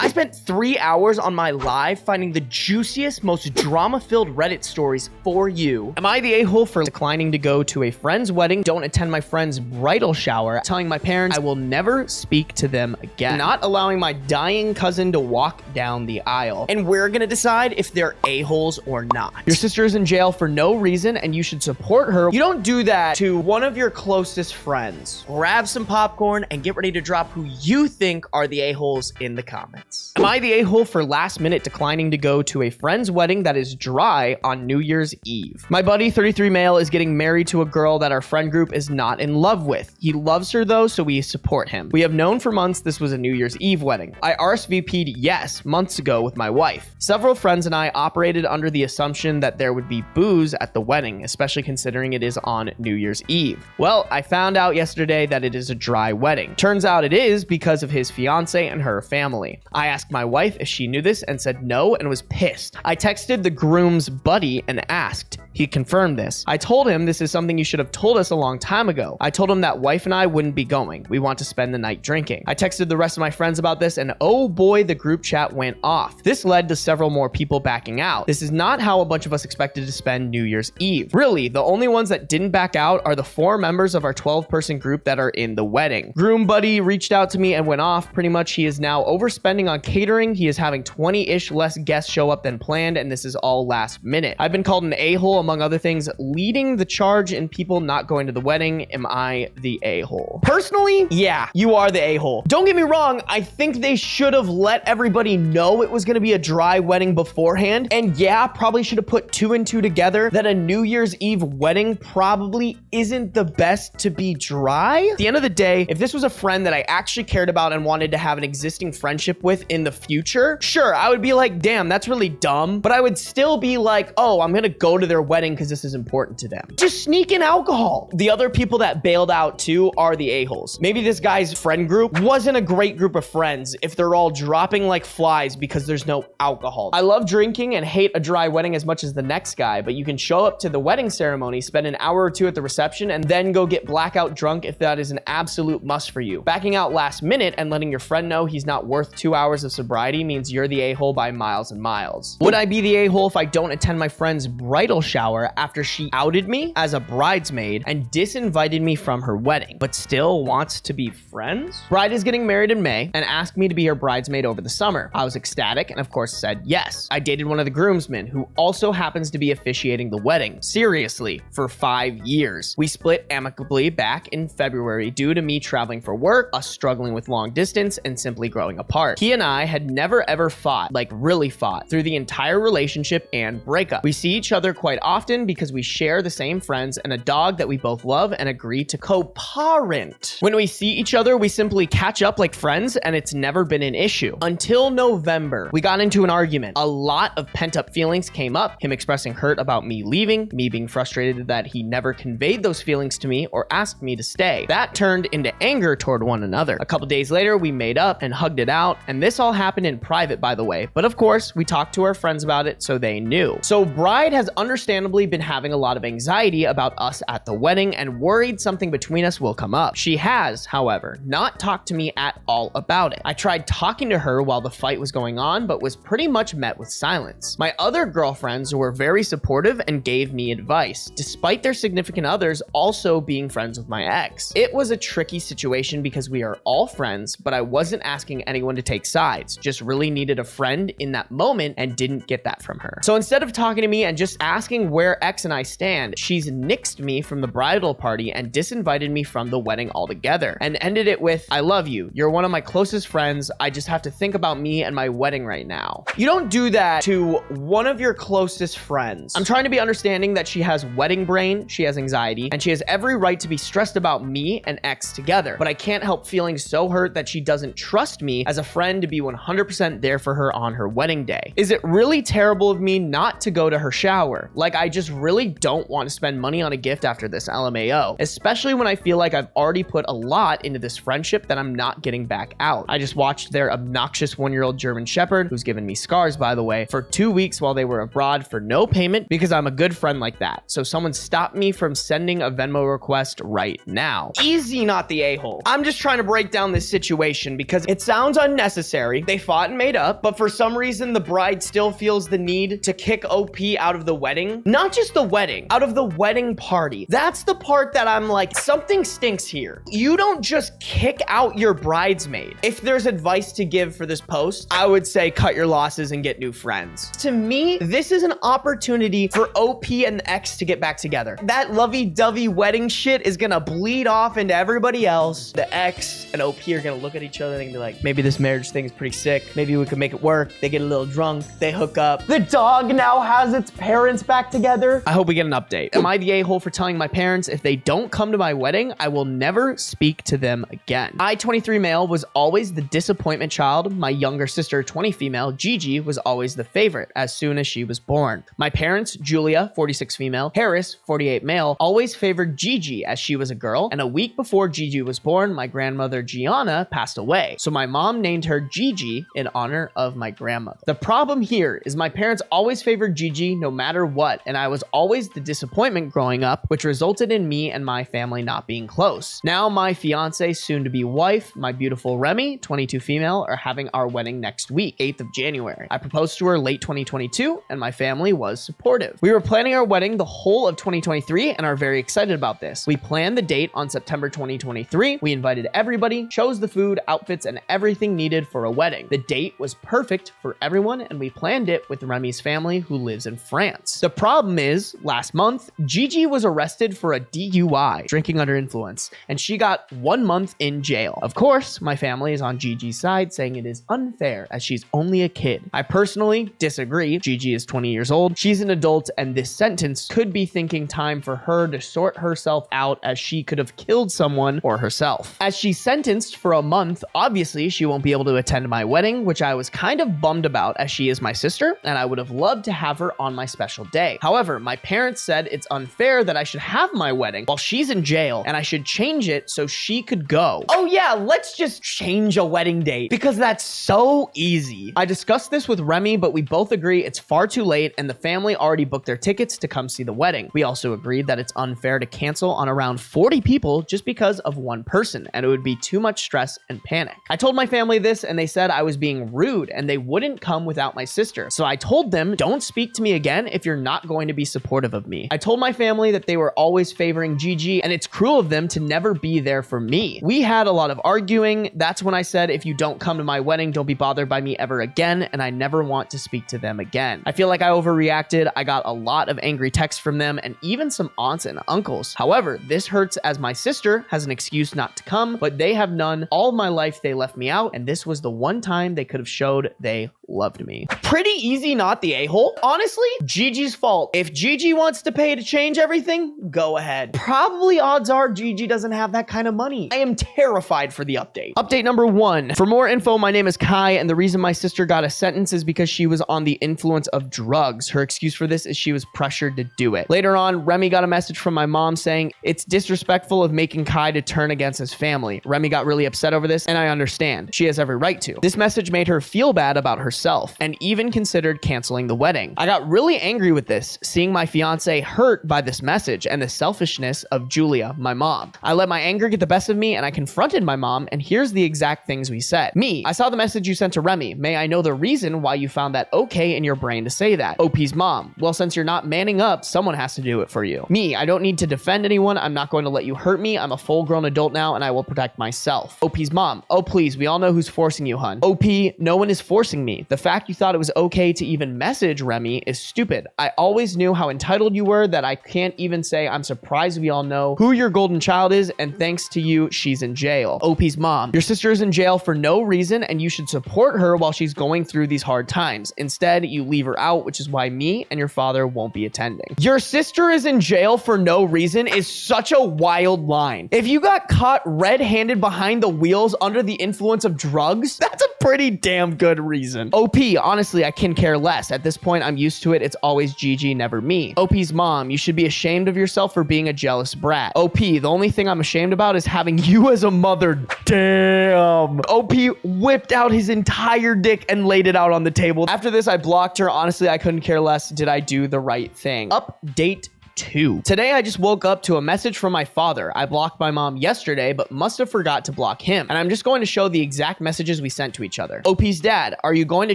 I spent 3 hours on my live finding the juiciest, most drama-filled Reddit stories for you. Am I the a-hole for declining to go to a friend's wedding, don't attend my friend's bridal shower, telling my parents I will never speak to them again, not allowing my dying cousin to walk down the aisle? And we're gonna decide if they're a-holes or not. Your sister is in jail for no reason and you should support her. You don't do that to one of your closest friends. Grab some popcorn and get ready to drop who you think are the a-holes in the comments. Am I the a-hole for last minute declining to go to a friend's wedding that is dry on New Year's Eve? My buddy, 33 male, is getting married to a girl that our friend group is not in love with. He loves her though, so we support him. We have known for months this was a New Year's Eve wedding. I RSVP'd yes months ago with my wife. Several friends and I operated under the assumption that there would be booze at the wedding, especially considering it is on New Year's Eve. Well, I found out yesterday that it is a dry wedding. Turns out it is because of his fiance and her family. I asked my wife if she knew this and said no and was pissed. I texted the groom's buddy and asked. He confirmed this. I told him this is something you should have told us a long time ago. I told him that wife and I wouldn't be going. We want to spend the night drinking. I texted the rest of my friends about this and oh boy, the group chat went off. This led to several more people backing out. This is not how a bunch of us expected to spend New Year's Eve. Really, the only ones that didn't back out are the 4 members of our 12-person group that are in the wedding. Groom buddy reached out to me and went off. Pretty much he is now overspending on catering. He is having 20-ish less guests show up than planned, and this is all last minute. I've been called an a-hole, among other things, leading the charge in people not going to the wedding. Am I the a-hole? Personally, yeah, you are the a-hole. Don't get me wrong, I think they should have let everybody know it was going to be a dry wedding beforehand, and yeah, probably should have put 2 and 2 together that a New Year's Eve wedding probably isn't the best to be dry. At the end of the day, if this was a friend that I actually cared about and wanted to have an existing friendship with in the future, sure, I would be like, damn, that's really dumb. But I would still be like, oh, I'm gonna go to their wedding because this is important to them. Just sneak in alcohol. The other people that bailed out too are the a-holes. Maybe this guy's friend group wasn't a great group of friends if they're all dropping like flies because there's no alcohol. I love drinking and hate a dry wedding as much as the next guy, but you can show up to the wedding ceremony, spend an hour or 2 at the reception, and then go get blackout drunk if that is an absolute must for you. Backing out last minute and letting your friend know he's not worth 2 hours of sobriety means you're the a-hole by miles and miles. Would I be the a-hole if I don't attend my friend's bridal shower after she outed me as a bridesmaid and disinvited me from her wedding, but still wants to be friends? Bride is getting married in May and asked me to be her bridesmaid over the summer. I was ecstatic and of course said yes. I dated one of the groomsmen who also happens to be officiating the wedding, seriously, for 5 years. We split amicably back in February due to me traveling for work, us struggling with long distance, and simply growing apart. He and I had never ever fought, like really fought, through the entire relationship and breakup. We see each other quite often because we share the same friends and a dog that we both love and agree to co-parent. When we see each other, we simply catch up like friends and it's never been an issue. Until November, we got into an argument. A lot of pent-up feelings came up, him expressing hurt about me leaving, me being frustrated that he never conveyed those feelings to me or asked me to stay. That turned into anger toward one another. A couple days later, we made up and hugged it out, and this all happened in private, by the way, but of course, we talked to our friends about it so they knew. So Bride has understandably been having a lot of anxiety about us at the wedding and worried something between us will come up. She has, however, not talked to me at all about it. I tried talking to her while the fight was going on, but was pretty much met with silence. My other girlfriends were very supportive and gave me advice, despite their significant others also being friends with my ex. It was a tricky situation because we are all friends, but I wasn't asking anyone to take sides, just really needed a friend in that moment and didn't get that from her. So instead of talking to me and just asking where X and I stand, she's nixed me from the bridal party and disinvited me from the wedding altogether and ended it with, I love you. You're one of my closest friends. I just have to think about me and my wedding right now. You don't do that to one of your closest friends. I'm trying to be understanding that she has wedding brain, she has anxiety, and she has every right to be stressed about me and X together, but I can't help feeling so hurt that she doesn't trust me as a friend to be 100% there for her on her wedding day. Is it really terrible of me not to go to her shower? Like Like, I just really don't want to spend money on a gift after this, LMAO, especially when I feel like I've already put a lot into this friendship that I'm not getting back out. I just watched their obnoxious 1-year-old German Shepherd, who's given me scars, by the way, for 2 weeks while they were abroad for no payment because I'm a good friend like that. So someone stop me from sending a Venmo request right now. Easy, not the a-hole. I'm just trying to break down this situation because it sounds unnecessary. They fought and made up, but for some reason, the bride still feels the need to kick OP out of the wedding. Not just the wedding, out of the wedding party. That's the part that I'm like, something stinks here. You don't just kick out your bridesmaid. If there's advice to give for this post, I would say cut your losses and get new friends. To me, this is an opportunity for OP and the ex to get back together. That lovey-dovey wedding shit is gonna bleed off into everybody else. The ex and OP are gonna look at each other and be like, maybe this marriage thing is pretty sick. Maybe we could make it work. They get a little drunk. They hook up. The dog now has its parents back together. I hope we get an update. Am I the a-hole for telling my parents if they don't come to my wedding, I will never speak to them again? I, 23 male, was always the disappointment child. My younger sister, 20 female, Gigi, was always the favorite as soon as she was born. My parents, Julia, 46 female, Harris, 48 male, always favored Gigi as she was a girl, and a week before Gigi was born, my grandmother Gianna passed away. So my mom named her Gigi in honor of my grandmother. The problem here is my parents always favored Gigi no matter what, and I was always the disappointment growing up, which resulted in me and my family not being close. Now my fiance, soon-to-be wife, my beautiful Remy, 22 female, are having our wedding next week, 8th of January. I proposed to her late 2022, and my family was supportive. We were planning our wedding the whole of 2023 and are very excited about this. We planned the date on September 2023. We invited everybody, chose the food, outfits, and everything needed for a wedding. The date was perfect for everyone, and we planned it with Remy's family, who lives in France. The problem is, last month, Gigi was arrested for a DUI, drinking under influence, and she got 1 month in jail. Of course, my family is on Gigi's side, saying it is unfair as she's only a kid. I personally disagree. Gigi is 20 years old. She's an adult, and this sentence could be thinking time for her to sort herself out, as she could have killed someone or herself. As she's sentenced for a month, obviously she won't be able to attend my wedding, which I was kind of bummed about as she is my sister, and I would have loved to have her on my special day. However, my parents said it's unfair that I should have my wedding while she's in jail, and I should change it so she could go. Oh yeah, let's just change a wedding date because that's so easy. I discussed this with Remy, but we both agree it's far too late, and the family already booked their tickets to come see the wedding. We also agreed that it's unfair to cancel on around 40 people just because of one person, and it would be too much stress and panic. I told my family this, and they said I was being rude and they wouldn't come without my sister. So I told them, don't speak to me again if you're not going to be supportive of me. I told my family that they were always favoring Gigi, and it's cruel of them to never be there for me. We had a lot of arguing. That's when I said, if you don't come to my wedding, don't be bothered by me ever again, and I never want to speak to them again. I feel like I overreacted. I got a lot of angry texts from them and even some aunts and uncles. However, this hurts as my sister has an excuse not to come, but they have none. All of my life they left me out, and this was the one time they could have showed they loved me. Pretty easy, not the a-hole. Honestly, Gigi's fault. If Gigi wants to pay to change everything, go ahead. Probably odds are Gigi doesn't have that kind of money. I am terrified for the update. Update number 1. For more info, my name is Kai, and the reason my sister got a sentence is because she was on the influence of drugs. Her excuse for this is she was pressured to do it. Later on, Remy got a message from my mom saying it's disrespectful of making Kai to turn against his family. Remy got really upset over this, and I understand. She has every right to. This message made her feel bad about herself and even considered canceling the wedding. I got really angry with this, seeing my fiance hurt by this message and the selfishness of Julia, my mom. I let my anger get the best of me, and I confronted my mom, and here's the exact things we said. Me, I saw the message you sent to Remy. May I know the reason why you found that okay in your brain to say that? OP's mom, well, since you're not manning up, someone has to do it for you. Me, I don't need to defend anyone. I'm not going to let you hurt me. I'm a full-grown adult now, and I will protect myself. OP's mom, oh please, we all know who's forcing you, hun. OP, no one is forcing me. The fact you thought it was okay to even message Remy is stupid. I always knew how entitled you were that I can't even say I'm surprised we all know who your golden child is, and thanks to you, she's in jail. OP's mom, your sister is in jail for no reason, and you should support her while she's going through these hard times. Instead, you leave her out, which is why me and your father won't be attending. Your sister is in jail for no reason is such a wild line. If you got caught red-handed behind the wheels under the influence of drugs, that's a pretty damn good reason. OP, honestly, I can care less. At this point, I'm used to it. It's always GG Gigi, never me. OP's mom, you should be ashamed of yourself for being a jealous brat. OP, the only thing I'm ashamed about is having you as a mother. Damn. OP whipped out his entire dick and laid it out on the table. After this, I blocked her. Honestly, I couldn't care less. Did I do the right thing? Update 2. Today, I just woke up to a message from my father. I blocked my mom yesterday, but must have forgot to block him. And I'm just going to show the exact messages we sent to each other. OP's dad, are you going to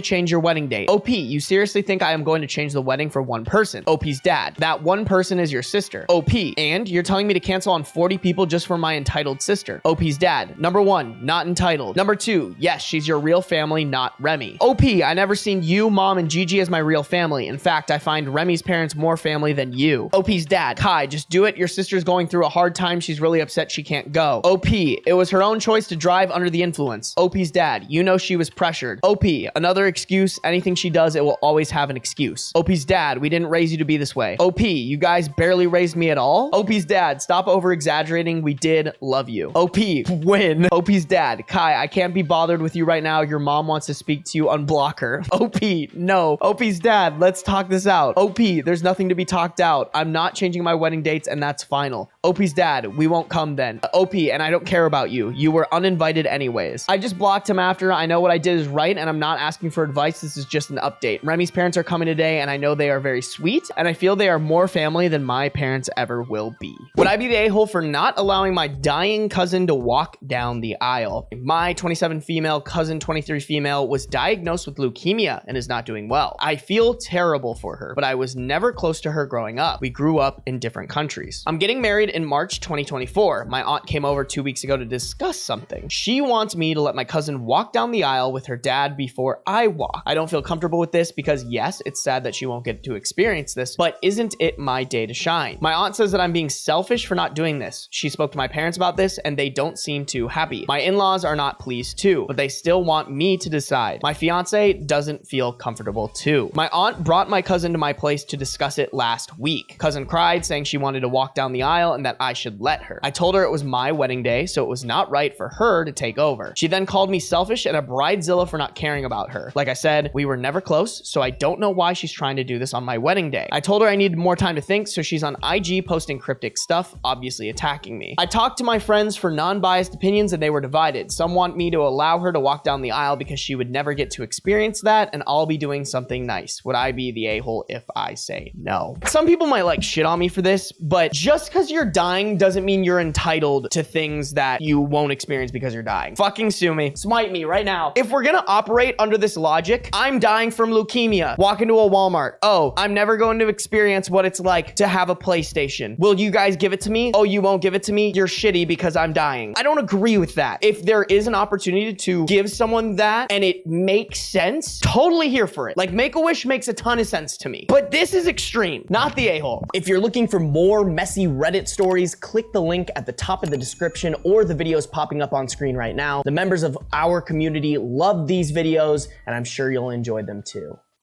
change your wedding date? OP, you seriously think I am going to change the wedding for one person? OP's dad, that one person is your sister. OP, and you're telling me to cancel on 40 people just for my entitled sister. OP's dad, number 1, not entitled. Number 2, yes, she's your real family, not Remy. OP, I never seen you, mom, and Gigi as my real family. In fact, I find Remy's parents more family than you. OP's dad, Kai, just do it. Your sister's going through a hard time. She's really upset she can't go. OP, it was her own choice to drive under the influence. OP's dad, you know she was pressured. OP, another excuse. Anything she does, it will always have an excuse. OP's dad, we didn't raise you to be this way. OP, you guys barely raised me at all. OP's dad, stop over exaggerating. We did love you. OP, win. OP's dad, Kai, I can't be bothered with you right now. Your mom wants to speak to you. Unblock her. OP, no. OP's dad, let's talk this out. OP, there's nothing to be talked out. I'm not changing my wedding dates, and that's final. OP's dad, we won't come then. OP, and I don't care about you. You were uninvited anyways. I just blocked him after. I know what I did is right, and I'm not asking for advice. This is just an update. Remy's parents are coming today, and I know they are very sweet, and I feel they are more family than my parents ever will be. Would I be the a-hole for not allowing my dying cousin to walk down the aisle? My 27 female cousin, 23 female, was diagnosed with leukemia and is not doing well. I feel terrible for her, but I was never close to her growing up. We grew up in different countries. I'm getting married in March 2024. My aunt came over 2 weeks ago to discuss something. She wants me to let my cousin walk down the aisle with her dad before I walk. I don't feel comfortable with this because yes, it's sad that she won't get to experience this, but isn't it my day to shine? My aunt says that I'm being selfish for not doing this. She spoke to my parents about this and they don't seem too happy. My in-laws are not pleased too, but they still want me to decide. My fiance doesn't feel comfortable too. My aunt brought my cousin to my place to discuss it last week. Cousin cried, saying she wanted to walk down the aisle and that I should let her. I told her it was my wedding day, so it was not right for her to take over. She then called me selfish and a bridezilla for not caring about her. Like I said, we were never close, so I don't know why she's trying to do this on my wedding day. I told her I needed more time to think, so she's on IG posting cryptic stuff, obviously attacking me. I talked to my friends for non-biased opinions and they were divided. Some want me to allow her to walk down the aisle because she would never get to experience that and I'll be doing something nice. Would I be the a-hole if I say no? Some people might like shit on me for this, but just because you're dying doesn't mean you're entitled to things that you won't experience because you're dying. Fucking sue me. Smite me right now. If we're gonna operate under this logic, I'm dying from leukemia. Walk into a Walmart. Oh, I'm never going to experience what it's like to have a PlayStation. Will you guys give it to me? Oh, you won't give it to me? You're shitty because I'm dying. I don't agree with that. If there is an opportunity to give someone that and it makes sense, totally here for it. Like Make-A-Wish makes a ton of sense to me. But this is extreme, not the a-hole. If you're looking for more messy Reddit stories, click the link at the top of the description or the videos popping up on screen right now. The members of our community love these videos and I'm sure you'll enjoy them too.